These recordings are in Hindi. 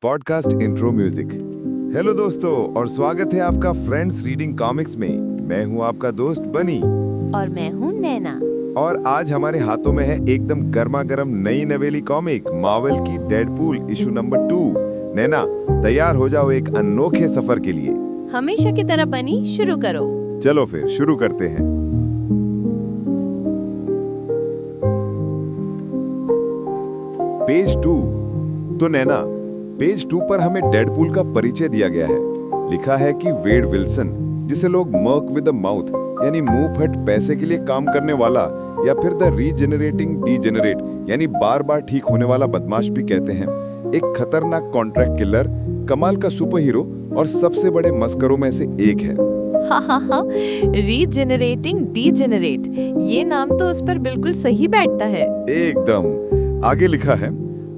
Podcast intro music. हेलो दोस्तों, और स्वागत है आपका फ्रेंड्स रीडिंग कॉमिक्स में। मैं हूं आपका दोस्त बनी और मैं हूं नैना। और आज हमारे हाथों में है एकदम गर्मा गर्म नई नवेली कॉमिक मार्वल की डेडपूल इशू नंबर 2। नैना, तैयार हो जाओ एक अनोखे सफर के लिए। हमेशा की तरह बनी, शुरू करो। चलो फिर शुरू करते हैं। पेज 2। तो नैना, पेज 2 पर हमें डेडपूल का परिचय दिया गया है। लिखा है कि वेड विल्सन, जिसे लोग मर्क विद अ माउथ यानी मुंह फट पैसे के लिए काम करने वाला, या फिर द रीजेनरेटिंग डीजेनरेट यानी बार बार ठीक होने वाला बदमाश भी कहते हैं, एक खतरनाक कॉन्ट्रैक्ट किलर, कमाल का सुपर हीरो और सबसे बड़े मस्करों में से एक है। हा, रीजेनरेटिंग डीजेनरेट, ये नाम तो उस पर बिल्कुल सही बैठता है। एकदम। आगे लिखा है,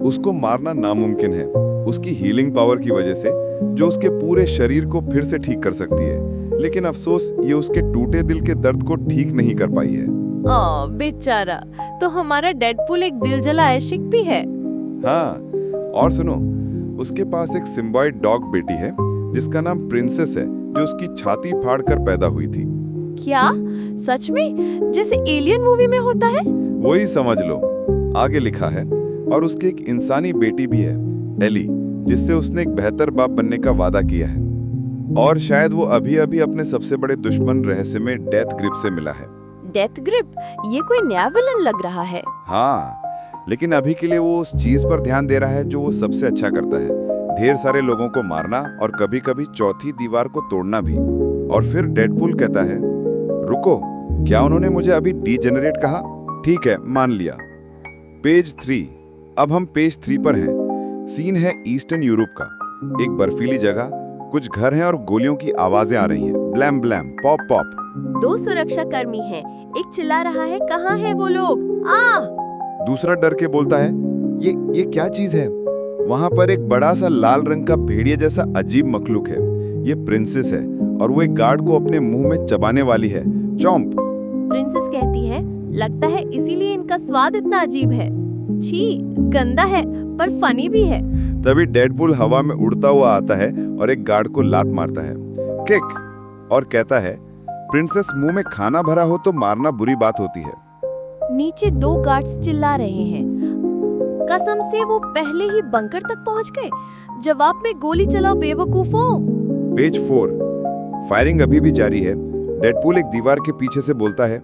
उसको मारना नामुमकिन है, उसकी हीलिंग पावर की वजह से, जो उसके पूरे शरीर को फिर से ठीक कर सकती है। लेकिन अफसोस, ये उसके टूटे दिल के दर्द को ठीक नहीं कर पाई है। बेचारा। तो हमारा डेडपूल एक दिलजला आशिक भी है। हाँ, और सुनो, उसके पास एक सिम्बायोट डॉग बेटी है जिसका नाम प्रिंसेस है, जो उसकी छाती फाड़ कर पैदा हुई थी। क्या सच में, जैसे एलियन मूवी में होता है? वही समझ लो। आगे लिखा है, और उसकी एक इंसानी बेटी भी है, एली, जिससे उसने एक बेहतर बाप बनने का वादा किया है। और शायद वो अभी अभी अपने सबसे बड़े दुश्मन रहस्य में डेथ ग्रिप से मिला है। Death grip? ये कोई नया विलन लग रहा है। हाँ, लेकिन अभी के लिए वो उस चीज पर ध्यान दे रहा है जो वो सबसे अच्छा करता है, ढेर सारे लोगों को मारना और कभी कभी चौथी दीवार को तोड़ना भी। और फिर डेडपूल कहता है, रुको, क्या उन्होंने मुझे अभी डीजेनरेट कहा? ठीक है, मान लिया। पेज 3। अब हम पेज 3 पर हैं। सीन है ईस्टर्न यूरोप का, एक बर्फीली जगह, कुछ घर हैं और गोलियों की आवाजें आ रही हैं, ब्लैम ब्लैम, पॉप पॉप। दो सुरक्षा कर्मी हैं, एक चिल्ला रहा है, कहाँ है वो लोग? दूसरा डर के बोलता है, ये क्या चीज है? वहां पर एक बड़ा सा लाल रंग का भेड़िया जैसा अजीब मखलूक है। ये प्रिंसेस है और वो एक गार्ड को अपने मुंह में चबाने वाली है। चॉम्प। प्रिंसेस कहती है, लगता है इसीलिए इनका स्वाद इतना अजीब है। छी, गंदा है पर फनी भी है। तभी डेडपूल हवा में उड़ता हुआ आता है और एक गार्ड को लात मारता है, किक, और कहता है, प्रिंसेस, मुंह में खाना भरा हो तो मारना बुरी बात होती है। नीचे दो गार्ड्स चिल्ला रहे हैं, कसम से वो पहले ही बंकर तक पहुंच गए। जवाब में गोली चलाओ बेवकूफों। पेज 4। फायरिंग अभी भी जारी है। डेडपूल एक दीवार के पीछे से बोलता है,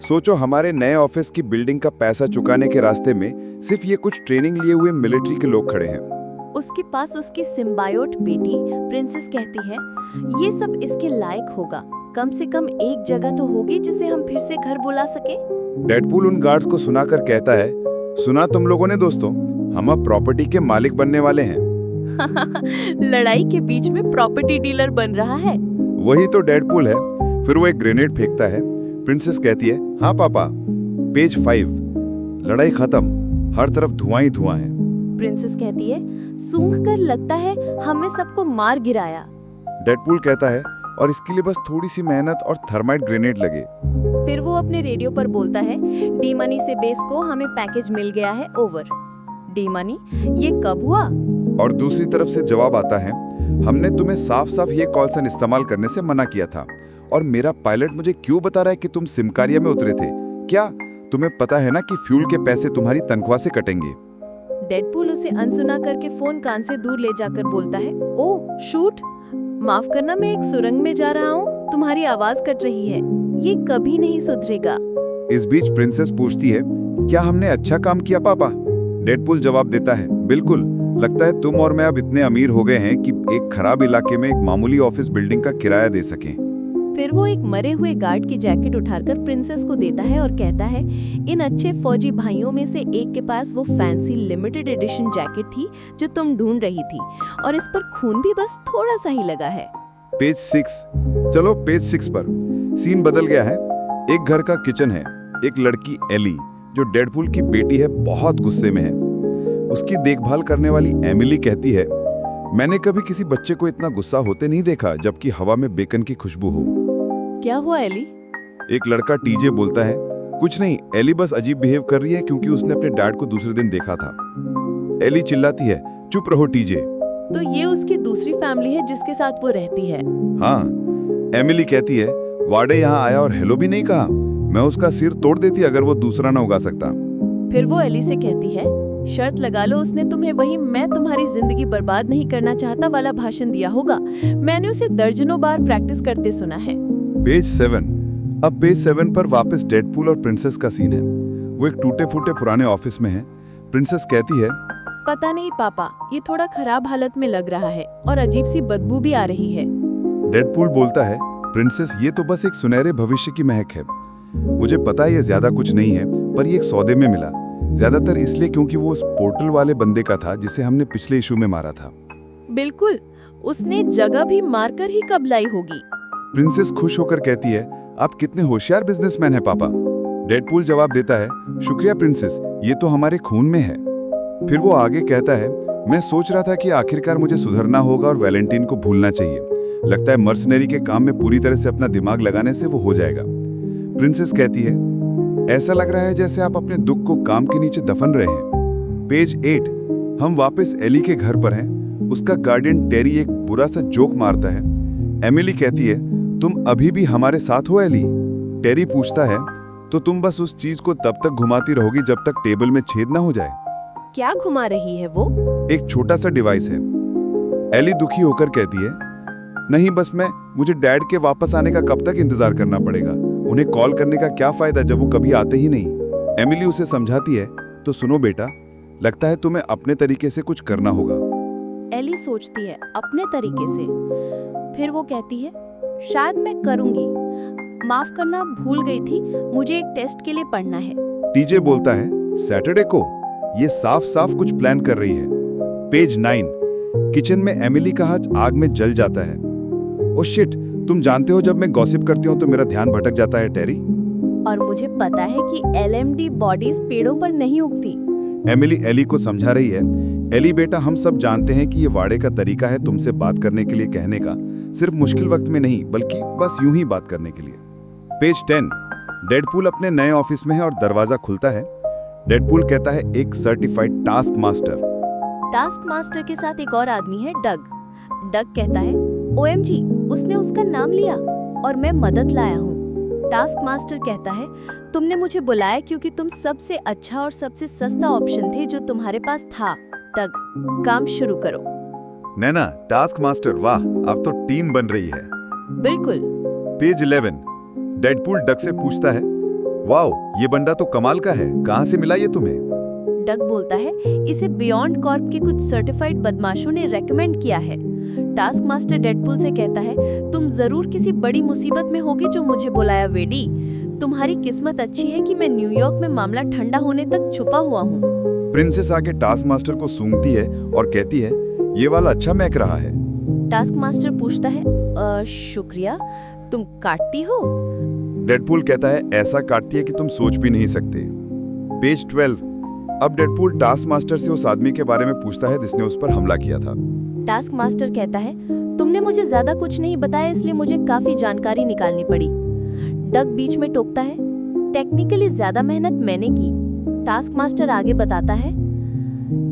सोचो, हमारे नए ऑफिस की बिल्डिंग का पैसा चुकाने के रास्ते में सिर्फ ये कुछ ट्रेनिंग लिए हुए मिलिट्री के लोग खड़े हैं। उसके पास उसकी सिम्बायोट बेटी प्रिंसेस कहती है, ये सब इसके लायक होगा। कम से कम एक जगह तो होगी जिसे हम फिर से घर बुला सके। डेडपूल उन गार्ड्स को सुनाकर कहता है, सुना तुम लोगों ने दोस्तों, हम अब प्रॉपर्टी के मालिक बनने वाले हैं। लड़ाई के बीच में प्रॉपर्टी डीलर बन रहा है। वही तो डेडपूल है। फिर वो एक ग्रेनेड फेंकता है। प्रिंसेस कहती है, हाँ पापा। पेज 5। लड़ाई खत्म, हर तरफ धुआं ही धुआं है। प्रिंसेस कहती है, सूंघकर लगता है हमें सबको मार गिराया। डेडपूल कहता है, और इसके लिए बस थोड़ी सी मेहनत और थर्माइट ग्रेनेड लगे। फिर वो अपने रेडियो पर बोलता है, डी मनी से बेस को हमें पैकेज मिल गया है, ओवर। डी मनी, ये कब हुआ? और दूसरी तरफ से जवाब आता है, हमने तुम्हें साफ साफ ये कॉल साइन इस्तेमाल करने से मना किया था, और मेरा पायलट मुझे क्यों बता रहा है कि तुम सिमकारिया में उतरे थे? क्या तुम्हें पता है ना कि फ्यूल के पैसे तुम्हारी तनख्वाह से कटेंगे? डेडपूल उसे अनसुना करके फोन कान से दूर ले जाकर बोलता है, ओ शूट, माफ करना, मैं एक सुरंग में जा रहा हूँ, तुम्हारी आवाज कट रही है, ये कभी नहीं सुधरेगा। इस बीच प्रिंसेस पूछती है, क्या हमने अच्छा काम किया पापा? डेडपूल जवाब देता है, बिल्कुल, लगता है तुम और मैं अब इतने अमीर हो गए हैं कि एक खराब इलाके में एक मामूली ऑफिस बिल्डिंग का किराया दे सकें। फिर वो एक मरे हुए गार्ड की जैकेट उठाकर प्रिंसेस को देता है और कहता है, इन अच्छे फौजी भाइयों में से एक के पास वो फैंसी लिमिटेड एडिशन जैकेट थी जो तुम ढूंढ रही थी, और इस पर खून भी बस थोड़ा सा ही लगा है। पेज 6। चलो पेज 6 पर। सीन बदल गया है। एक घर का किचन है। एक लड़की एली, जो डेडपूल की बेटी है, बहुत गुस्से में है। उसकी देखभाल करने वाली एमिली कहती है, मैंने कभी किसी बच्चे को इतना गुस्सा होते नहीं देखा जबकि हवा में बेकन की खुशबू हो। क्या हुआ एली? एक लड़का टीजे बोलता है, कुछ नहीं, एली बस अजीब बिहेव कर रही है क्योंकि उसने अपने डैड को दूसरे दिन देखा था। एली चिल्लाती है, चुप रहो टीजे। तो ये उसकी दूसरी फैमिली है जिसके साथ वो रहती है। हाँ, एमिली कहती है वाडे यहाँ आया और हेलो भी नहीं कहा। मैं उसका सिर तोड़ देती अगर वो दूसरा ना उगा सकता। फिर वो एली से कहती है, शर्त लगा लो उसने तुम्हें वही मैं तुम्हारी जिंदगी बर्बाद नहीं करना चाहता वाला भाषण दिया होगा। मैंने उसे दर्जनों बार प्रैक्टिस करते सुना है। पेज 7। अब पेज 7 पर वापस डेडपूल और प्रिंसेस का सीन है। वो एक टूटे फूटे पुराने ऑफिस में है। प्रिंसेस कहती है, पता नहीं पापा, ये थोड़ा खराब हालत में लग रहा है और अजीब सी बदबू भी आ रही है। डेडपूल बोलता है, प्रिंसेस ये तो बस एक सुनहरे भविष्य की महक है। मुझे पता है ये ज्यादा कुछ नहीं है, पर ये एक सौदे में मिला। ज्यादातर इसलिए क्योंकि वो उस पोर्टल वाले बंदे का था जिसे हमने पिछले इशू में मारा था। बिल्कुल, उसने जगह भी मारकर ही कब लाई होगी। प्रिंसेस खुश होकर कहती है, आप कितने होशियार बिजनेसमैन हैं पापा। डेडपूल जवाब देता है, शुक्रिया प्रिंसेस, ये तो हमारे खून में है। फिर वो आगे कहता है, मैं सोच रहा था कि आखिरकार मुझे सुधरना होगा और वैलेंटाइन को भूलना चाहिए। लगता है मर्सनरी के काम में पूरी तरह से अपना दिमाग लगाने से वो हो जाएगा। प्रिंसेस कहती है, ऐसा लग रहा है जैसे आप अपने दुख को काम के नीचे दफन रहे हैं। पेज 8। हम वापस एली के घर पर हैं। उसका गार्डियन टेरी एक बुरा सा जोक मारता है। एमिली कहती है, तुम अभी भी हमारे साथ हो एली? टेरी पूछता है, तो तुम बस उस चीज को तब तक घुमाती रहोगी जब तक टेबल में छेद ना हो जाए। क्या घुमा रही है वो? एक छोटा सा डिवाइस है। एली दुखी होकर कहती है, नहीं बस मुझे डैड के वापस आने का कब तक इंतजार करना पड़ेगा? उन्हें कॉल करने का क्या फायदा जब वो कभी आते ही नहीं। एमिली उसे समझाती है, तो सुनो बेटा, लगता है तुम्हें अपने तरीके से कुछ करना होगा। एली सोचती है, अपने तरीके से। फिर वो कहती है, शायद मैं करूंगी। माफ करना, भूल गई थी, मुझे एक टेस्ट के लिए पढ़ना है। टीजे बोलता है, सैटरडे को? ये साफ साफ कुछ प्लान कर रही है। पेज 9। किचन में एमिली का हाथ आग में जल जाता है। ओ शिट, तुम जानते हो जब मैं गॉसिप करती हूँ तो मेरा ध्यान भटक जाता है टेरी। और मुझे पता है कि LMD बॉडीज पेड़ों पर नहीं उगती। एमिली एली को समझा रही है, एली बेटा, हम सब जानते हैं कि ये वाड़े का तरीका है तुमसे बात करने के लिए कहने का, सिर्फ मुश्किल वक्त में नहीं बल्कि बस यूं ही बात करने के लिए। पेज 10। डेडपूल अपने नए ऑफिस में है और दरवाजा खुलता है। डेडपूल कहता है, एक certified task master. Task master के साथ एक और आदमी है, डग। डग कहता है, OMG, उसने उसका नाम लिया और मैं मदद लाया हूँ। टास्क मास्टर कहता है, तुमने मुझे बुलाया क्योंकि तुम सबसे अच्छा और सबसे सस्ता ऑप्शन थे जो तुम्हारे पास था। डग, काम शुरू करो। नैना, टास्क मास्टर, वाह, अब तो टीम बन रही है। बिल्कुल। पेज 11। डेडपूल डग से पूछता है, वाओ, ये बंदा तो कमाल का है, कहाँ से मिला ये तुम्हें? डग बोलता है, इसे बियॉन्ड कॉर्प के कुछ सर्टिफाइड बदमाशों ने रेकमेंड किया है। टास्क मास्टर डेडपूल से कहता है, तुम जरूर किसी बड़ी मुसीबत में होगे जो मुझे बुलाया वेडी। तुम्हारी किस्मत अच्छी है कि मैं न्यूयॉर्क में मामला ठंडा होने तक छुपा हुआ हूँ। प्रिंसेस आके टास्क मास्टर को सूंघती है और कहती है, ये वाला अच्छा महक रहा है। टास्क मास्टर पूछता है, शुक्रिया, तुम काटती हो? डेडपूल कहता है, ऐसा काटती है कि तुम सोच भी नहीं सकते। पेज 12। अब डेडपूल टास्क मास्टर से उस आदमी के बारे में पूछता है जिसने उस पर हमला किया था। टास्क मास्टर कहता है, तुमने मुझे ज्यादा कुछ नहीं बताया इसलिए मुझे काफी जानकारी निकालनी पड़ी। डग बीच में टोकता है, टेक्निकली ज्यादा मेहनत मैंने की। टास्क मास्टर आगे बताता है,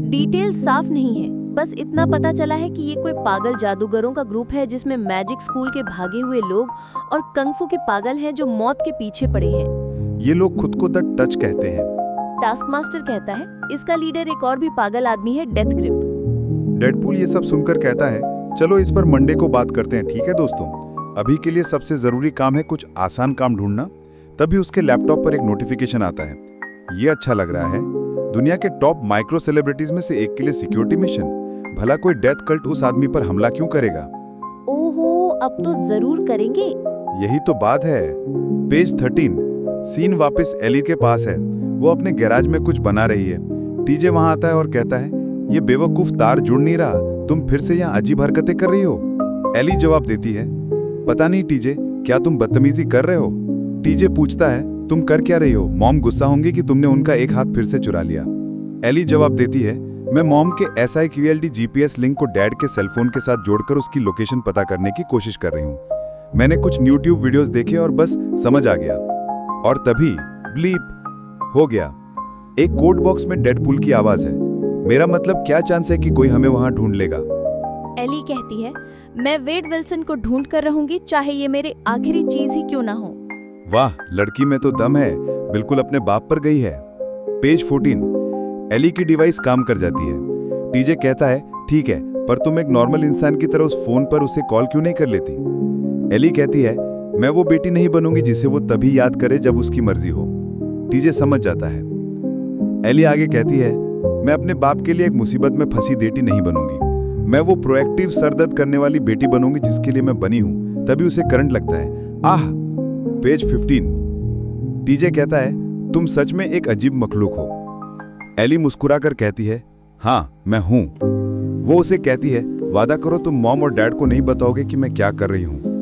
डिटेल साफ नहीं है, बस इतना पता चला है कि ये कोई पागल जादूगरों का ग्रुप है जिसमें मैजिक स्कूल के भागे हुए लोग और कंगफू के पागल हैं जो मौत के पीछे पड़े हैं। ये लोग खुद को द टच कहते हैं। टास्क मास्टर कहता है, इसका लीडर एक और भी पागल आदमी है, डेथ ग्रिप। डेडपूल ये सब सुनकर कहता है, चलो इस पर मंडे को बात करते हैं, ठीक है दोस्तों? अभी के लिए सबसे जरूरी काम है कुछ आसान काम ढूंढना। तभी उसके लैपटॉप पर एक नोटिफिकेशन आता है। ये अच्छा लग रहा है, दुनिया के टॉप माइक्रो सेलिब्रिटीज में से एक के लिए सिक्योरिटी मिशन। भला कोई डेथ कल्ट उस आदमी पर हमला क्यों करेगा? ओहो, अब तो जरूर करेंगे। यही तो बात है। पेज 13। सीन वापस एली के पास है। वो अपने गैराज में कुछ बना रही है। टीजे वहां आता है और कहता है, ये बेवकूफ तार जुड़ नहीं रहा, तुम फिर से यहाँ अजीब हरकतें कर रही हो। एली जवाब देती है, पता नहीं टीजे, क्या तुम बदतमीजी कर रहे हो? टीजे पूछता है, तुम कर क्या रही हो? मॉम गुस्सा होंगी कि तुमने उनका एक हाथ फिर से चुरा लिया। एली जवाब देती है, मैं मॉम के SIQLD GPS लिंक को डैड के सेलफोन के साथ जोड़कर उसकी लोकेशन पता करने की कोशिश कर रही हूँ। मैंने कुछ यूट्यूब वीडियोस देखे और बस समझ आ गया। और तभी ब्लीप हो गया। एक कोड बॉक्स में डेडपूल की आवाज है, मेरा मतलब क्या चांस है कि कोई हमें वहां ढूंढ लेगा? एली कहती है, मैं वेड विल्सन को ढूंढ कर रहूंगी, चाहे ये मेरी आखिरी चीज ही क्यों ना हो। वाह, लड़की में तो दम है, बिल्कुल अपने बाप पर गई है। पेज 14, एली की डिवाइस काम कर जाती है। टीजे कहता है, ठीक है, पर तुम एक नॉर्मल इंसान की तरह उस फोन पर उसे कॉल क्यों नहीं कर लेती? एली कहती है, मैं वो बेटी नहीं बनूंगी जिसे वो तभी याद करे जब उसकी मर्जी हो। टीजे समझ जाता है। एली आगे कहती है, मैं अपने बाप के लिए एक मुसीबत में फंसी बेटी नहीं बनूंगी। मैं वो प्रोएक्टिव सरदर्द करने वाली बेटी बनूंगी जिसके लिए मैं बनी हूं, तभी उसे करंट लगता है। आह। पेज 15, टीजे कहता है, तुम सच में एक अजीब मखलूक हो। एली मुस्कुराकर कहती है, हाँ मैं हूं। वो उसे कहती है, वादा करो तुम मॉम और डैड को नहीं बताओगे कि मैं क्या कर रही हूं।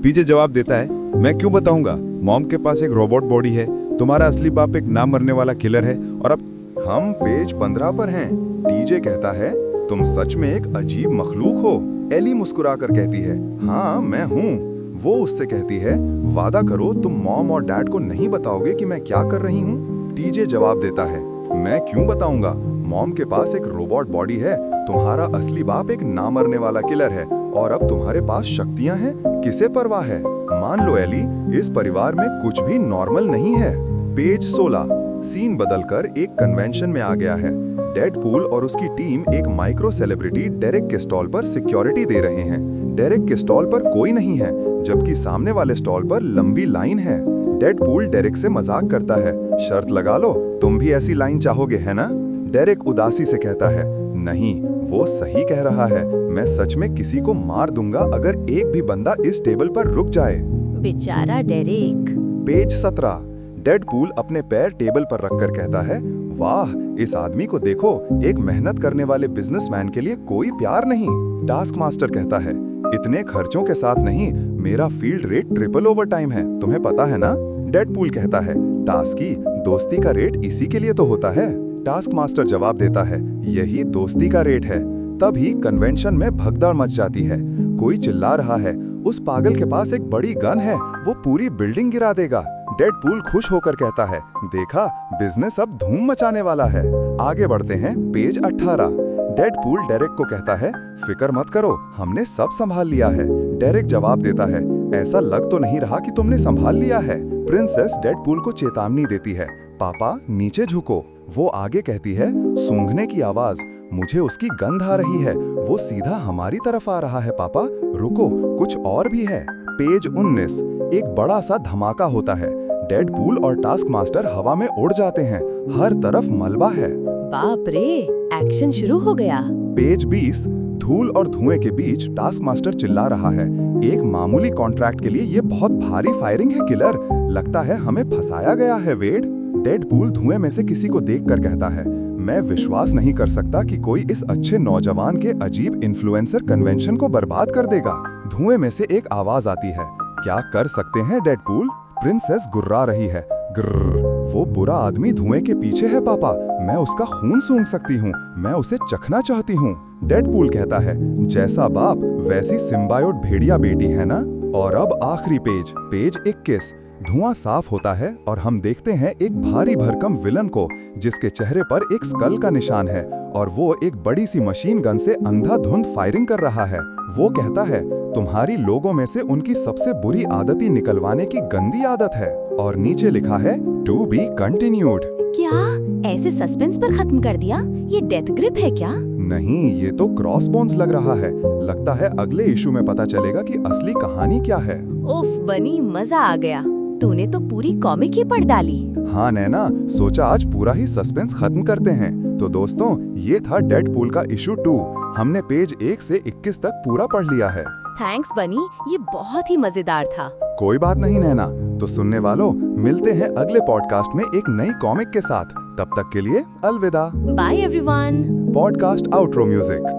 पीजे जवाब देता है, मैं क्यों बताऊंगा? मॉम के पास एक रोबोट बॉडी है, तुम्हारा असली बाप एक ना मरने वाला किलर है, और अब हम पेज 15 पर हैं। टीजे कहता है, तुम सच में एक अजीब मखलूक हो। एली मुस्कुराकर कहती है, हाँ मैं हूँ। वो उससे कहती है, वादा करो तुम मॉम और डैड को नहीं बताओगे कि मैं क्या कर रही हूँ। टीजे जवाब देता है, मैं क्यों बताऊंगा? मॉम के पास एक रोबोट बॉडी है, तुम्हारा असली बाप एक ना मरने वाला किलर है, और अब तुम्हारे पास शक्तियां हैं, किसे परवाह है? मान लो एली, इस परिवार में कुछ भी नॉर्मल नहीं है। पेज 16, सीन बदलकर एक कन्वेंशन में आ गया है। डेडपूल और उसकी टीम एक माइक्रो सेलिब्रिटी डेरेक के स्टॉल पर सिक्योरिटी दे रहे हैं। डेरेक के स्टॉल पर कोई नहीं है, जबकि सामने वाले स्टॉल पर लंबी लाइन है। डेडपूल डेरेक से मजाक करता है, शर्त लगा लो, तुम भी ऐसी लाइन चाहोगे है ना? डेरेक उदासी से कहता है, नहीं, वो सही कह रहा है, मैं सच में किसी को मार दूंगा अगर एक भी बंदा इस टेबल पर रुक जाए। बेचारा डेरेक। पेज 17, डेडपूल अपने पैर टेबल पर रखकर कहता है, वाह, इस आदमी को देखो, एक मेहनत करने वाले बिजनेसमैन के लिए कोई प्यार नहीं। टास्क मास्टर कहता है, इतने खर्चों के साथ नहीं, मेरा field rate triple over time है, तुम्हें पता है ना? डेडपूल कहता है, टास्की, दोस्ती का रेट इसी के लिए तो होता है। टास्क मास्टर जवाब देता है, यही दोस्ती का रेट है। तभी कन्वेंशन में भगदड़ मच जाती है। कोई चिल्ला रहा है, उस पागल के पास एक बड़ी गन है, वो पूरी बिल्डिंग गिरा देगा। डेडपूल खुश होकर कहता है, देखा, बिजनेस अब धूम मचाने वाला है। आगे बढ़ते हैं, पेज 18। डेडपूल डेरेक को कहता है, फिक्र मत करो, हमने सब संभाल लिया है। डेरेक जवाब देता है, ऐसा लग तो नहीं रहा कि तुमने संभाल लिया है। प्रिंसेस डेडपूल को चेतावनी देती है, पापा नीचे झुको। वो आगे कहती है, सूंघने की आवाज, मुझे उसकी गंध आ रही है, वो सीधा हमारी तरफ आ रहा है पापा, रुको, कुछ और भी है। पेज 19, एक बड़ा सा धमाका होता है। डेडपूल और टास्क मास्टर हवा में उड़ जाते हैं, हर तरफ मलबा है। बाप रे, एक्शन शुरू हो गया। पेज 20, धूल और धुएं के बीच टास्क मास्टर चिल्ला रहा है, एक मामूली कॉन्ट्रैक्ट के लिए ये बहुत भारी फायरिंग है किलर, लगता है हमें फंसाया गया है वेड। डेडपूल धुएं में से किसी को देखकर कहता है, मैं विश्वास नहीं कर सकता कि कोई इस अच्छे नौजवान के अजीब इन्फ्लुएंसर कन्वेंशन को बर्बाद कर देगा। धुएं में से एक आवाज आती है, क्या कर सकते हैं डेडपूल? प्रिंसेस गुर्रा रही है, ग्रर, वो बुरा आदमी धुएं के पीछे है पापा, मैं उसका खून सूंघ सकती हूँ, मैं उसे चखना चाहती हूँ। डेडपूल कहता है, जैसा बाप वैसी सिम्बायोट भेड़िया बेटी है ना? और अब आखिरी पेज, पेज 21। धुआं साफ होता है और हम देखते हैं एक भारी भरकम विलन को, जिसके चेहरे पर एक स्कल का निशान है और वो एक बड़ी सी मशीन गन से अंधाधुंध फायरिंग कर रहा है। वो कहता है, तुम्हारी लोगों में से उनकी सबसे बुरी आदत ही निकलवाने की गंदी आदत है, और नीचे लिखा है, टू बी कंटिन्यूड। क्या ऐसे सस्पेंस पर खत्म कर दिया? ये डेथ ग्रिप है क्या? नहीं, ये तो क्रॉस बोन्स लग रहा है। लगता है अगले इशू में पता चलेगा कि असली कहानी क्या है। उफ बनी, मजा आ गया, तूने तो पूरी कॉमिक ही पढ़ डाली। हाँ नैना, सोचा आज पूरा ही सस्पेंस खत्म करते हैं। तो दोस्तों, ये था डेडपूल का इशू 2। हमने पेज 1 से 21 तक पूरा पढ़ लिया है। थैंक्स बनी, ये बहुत ही मजेदार था। कोई बात नहीं नैना। तो सुनने वालों, मिलते हैं अगले पॉडकास्ट में एक नई कॉमिक के साथ। तब तक के लिए अलविदा। Bye everyone. Podcast outro music.